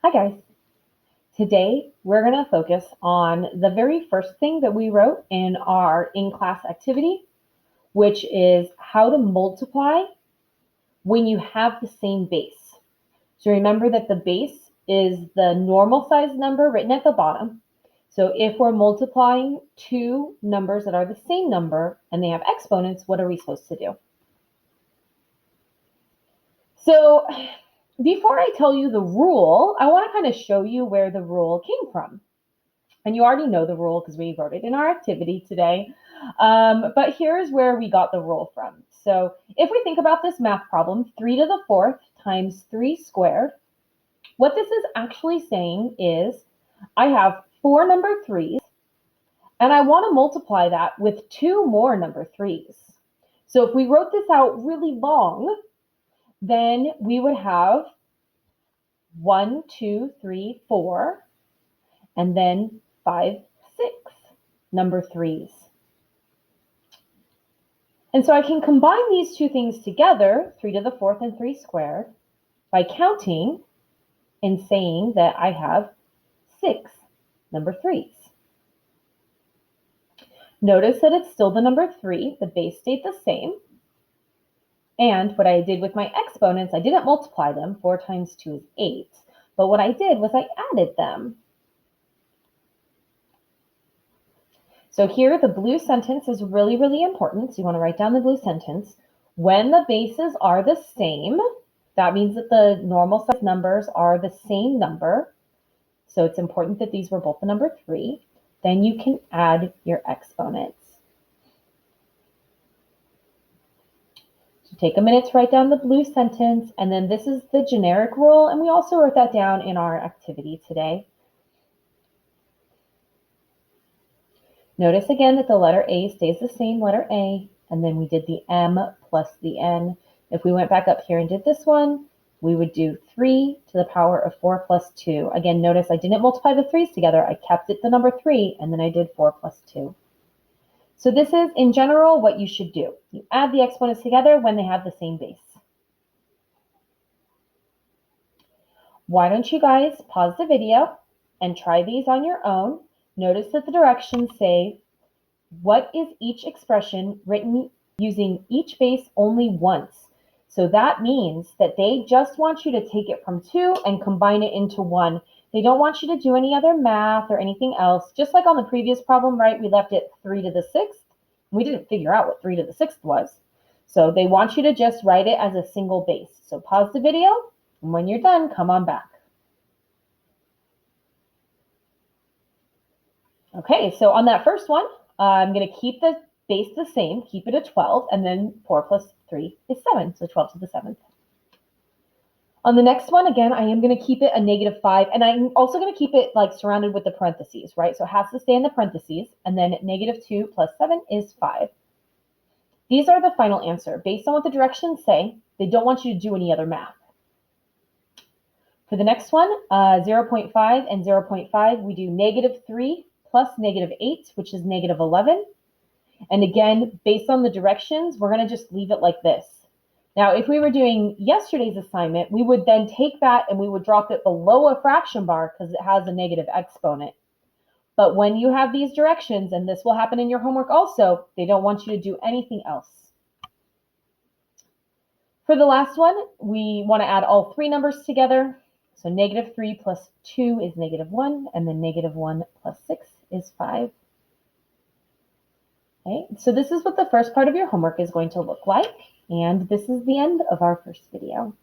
Hi guys. Today we're going to focus on the very first thing that we wrote in our in-class activity, which is how to multiply when you have the same base. So remember that the base is the normal size number written at the bottom. So if we're multiplying two numbers that are the same number and they have exponents, what are we supposed to do? So before I tell you the rule, I want to kind of show you where the rule came from. And you already know the rule because we wrote it in our activity today. But here's where we got the rule from. So if we think about this math problem, 3 to the 4th times 3 squared, what this is actually saying is I have 4 number 3s, and I want to multiply that with 2 more number 3s. So if we wrote this out really long, then we would have 1, 2, 3, 4, and then 5, 6 number 3s. And so I can combine these two things together, 3 to the 4th and 3 squared, by counting and saying that I have 6 number 3s. Notice that it's still the number 3, the base stayed the same. And what I did with my exponents, I didn't multiply them. 4 times 2 is 8. But what I did was I added them. So here, the blue sentence is really, really important. So you want to write down the blue sentence. When the bases are the same, that means that the normal size numbers are the same number. So it's important that these were both the number 3. Then you can add your exponents. So take a minute to write down the blue sentence, and then this is the generic rule, and we also wrote that down in our activity today. Notice again that the letter A stays the same, letter A, and then we did the M plus the N. If we went back up here and did this one, we would do 3 to the power of 4 plus 2. Again, notice I didn't multiply the 3's together. I kept it the number 3, and then I did 4 plus 2. So this is, in general, what you should do. You add the exponents together when they have the same base. Why don't you guys pause the video and try these on your own? Notice that the directions say, what is each expression written using each base only once? So that means that they just want you to take it from 2 and combine it into 1. They don't want you to do any other math or anything else. Just like on the previous problem, right? We left it 3 to the 6th. We didn't figure out what 3 to the 6th was. So they want you to just write it as a single base. So pause the video, and when you're done, come on back. Okay, so on that first one, I'm going to keep the base the same, keep it at 12, and then 4 plus 3 is 7, so 12 to the 7th. On the next one, again, I am going to keep it a negative 5, and I'm also going to keep it like surrounded with the parentheses, right? So it has to stay in the parentheses, and then negative 2 plus 7 is 5. These are the final answer. Based on what the directions say, they don't want you to do any other math. For the next one, 0.5 and 0.5, we do negative 3 plus negative 8, which is negative 11. And again, based on the directions, we're going to just leave it like this. Now, if we were doing yesterday's assignment, we would then take that and we would drop it below a fraction bar because it has a negative exponent. But when you have these directions, and this will happen in your homework also, they don't want you to do anything else. For the last one, we want to add all 3 numbers together. So negative 3 plus 2 is negative 1, and then negative 1 plus 6 is 5. Okay, so this is what the first part of your homework is going to look like, and this is the end of our first video.